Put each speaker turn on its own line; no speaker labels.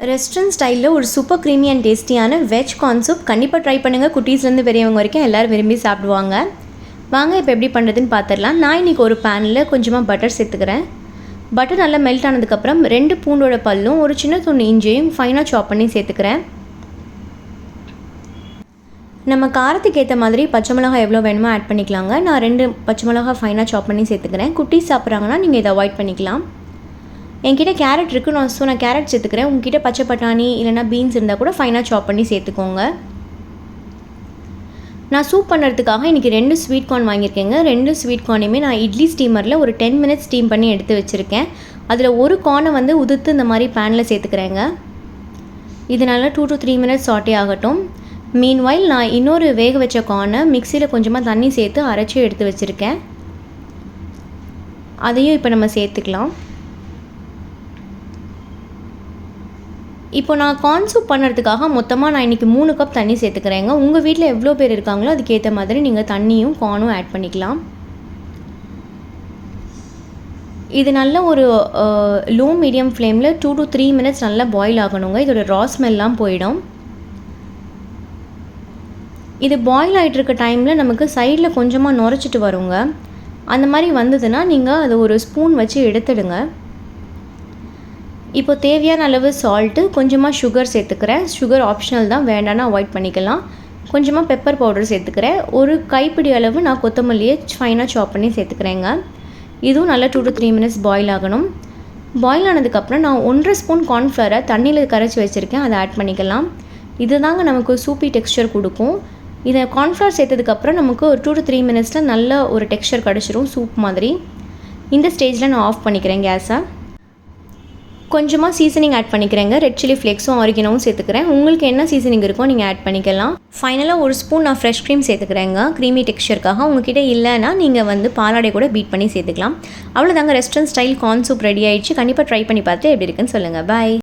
Restaurant ஸ்டைலில் ஒரு super creamy and டேஸ்டியான வெஜ் கார்ன் சூப் கண்டிப்பாக ட்ரை பண்ணுங்கள். குட்டீஸ்லேருந்து பெரியவங்க வரைக்கும் எல்லோரும் விரும்பி சாப்பிடுவாங்க. வாங்க இப்போ எப்படி பண்ணுறதுன்னு பார்த்துடலாம். நான் இன்றைக்கி ஒரு பேனில் கொஞ்சமாக பட்டர் சேர்த்துக்கிறேன். பட்டர் நல்லா மெல்ட் ஆனதுக்கப்புறம் 2 பூண்டோட பல்லும் ஒரு சின்ன துண்டு இஞ்சியும் ஃபைனாக சாப் பண்ணி சேர்த்துக்கிறேன். நம்ம காரத்துக்கு ஏற்ற மாதிரி பச்சை மிளகாய் எவ்வளோ வேணுமோ ஆட் பண்ணிக்கலாங்க. நான் 2 பச்சை மிளகாய் ஃபைனாக சாப் பண்ணி சேர்த்துக்கிறேன். குட்டீஸ் சாப்பிட்றாங்கன்னா நீங்கள் இதை அவாய்ட் பண்ணிக்கலாம். என்கிட்ட கேரட் இருக்குது, நான் கேரட் சேர்த்துக்கிறேன். உங்ககிட்ட பச்சை பட்டாணி இல்லைனா பீன்ஸ் இருந்தால் கூட ஃபைனாக சாப் பண்ணி சேர்த்துக்கோங்க. நான் சூப் பண்ணுறதுக்காக இன்றைக்கி 2 ஸ்வீட் கார்ன் வாங்கியிருக்கேங்க. 2 ஸ்வீட் கார்னையுமே நான் இட்லி ஸ்டீமரில் ஒரு 10 மினிட்ஸ் ஸ்டீம் பண்ணி எடுத்து வச்சுருக்கேன். அதில் ஒரு கார்னை உதுத்து இந்த மாதிரி பேனில் சேர்த்துக்கிறேங்க. இதனால் 2 to 3 மினிட்ஸ் சாட்டே ஆகட்டும். மீன்வைல் நான் இன்னொரு வேக வச்ச கார்னை மிக்சியில் கொஞ்சமாக தண்ணி சேர்த்து அரைச்சி எடுத்து வச்சுருக்கேன். அதையும் இப்போ நம்ம சேர்த்துக்கலாம். இப்போ நான் கார்ன் சூப் பண்ணுறதுக்காக மொத்தமாக நான் இன்றைக்கி 3 கப் தண்ணி சேர்த்துக்கிறேங்க. உங்கள் வீட்டில் எவ்வளோ பேர் இருக்காங்களோ அதுக்கேற்ற மாதிரி நீங்கள் தண்ணியும் கார்னும் ஆட் பண்ணிக்கலாம். இது நல்ல ஒரு லோ மீடியம் ஃப்ளேமில் 2 to 3 மினிட்ஸ் நல்லா பாயில் ஆகணுங்க. இதோட ரா ஸ்மெல்லாம் போயிடும். இது பாயில் ஆகிட்டு இருக்க டைமில் நமக்கு சைடில் கொஞ்சமாக நுரைச்சிட்டு வருங்க. அந்த மாதிரி வந்ததுன்னா நீங்கள் அதை ஒரு ஸ்பூன் வச்சு எடுத்துடுங்க. இப்போ தேவையான அளவு சால்ட்டு, கொஞ்சமாக சுகர் சேர்த்துக்கிறேன். சுகர் ஆப்ஷனல் தான், வேண்டாம்னா அவாய்ட் பண்ணிக்கலாம். கொஞ்சமாக பெப்பர் பவுடர் சேர்த்துக்கிறேன். ஒரு கைப்பிடி அளவு நான் கொத்தமல்லியை ஃபைனாக சாப் பண்ணி சேர்த்துக்கிறேங்க. இதுவும் நல்லா 2 to 3 மினிட்ஸ் பாயில் ஆகணும். பாயில் ஆனதுக்கப்புறம் நான் 1.5 ஸ்பூன் கார்ன்ஃப்ளவரை தண்ணியில் கரைச்சி வச்சுருக்கேன், அதை ஆட் பண்ணிக்கலாம். இது தாங்க நமக்கு சூப்பி டெக்ஸ்சர் கொடுக்கும். இதை கார்ன்ஃப்ளவர் சேர்த்ததுக்கப்புறம் நமக்கு ஒரு 2 to 3 மினிட்ஸில் நல்ல ஒரு டெக்ஸ்சர் கிடச்சிரும், சூப் மாதிரி. இந்த ஸ்டேஜில் நான் ஆஃப் பண்ணிக்கிறேன் கேஸை. கொஞ்சமாக சீசனிங் ஆட் பண்ணிக்கிறேங்க. ரெட் சில்லி ஃப்ளேக்ஸும் ஆரிகனோவும் சேர்த்துக்கிறேன். உங்களுக்கு என்ன சீசனிங் இருக்கோ நீங்கள் ஆட் பண்ணிக்கலாம். ஃபைனலாக ஒரு ஸ்பூன் நான் ஃப்ரெஷ் க்ரீம் சேர்த்துக்கிறேங்க, க்ரீமி டெக்ஸ்சருக்காக. உங்ககிட்ட இல்லைன்னா நீங்கள் பாலாடை கூட பீட் பண்ணி சேர்த்துக்கலாம். அவ்வளோதாங்க, restaurant style corn soup ready ஆகிடுச்சு. கண்டிப்பாக ட்ரை பண்ணி பார்த்து எப்படி இருக்குன்னு சொல்லுங்கள். பாய்.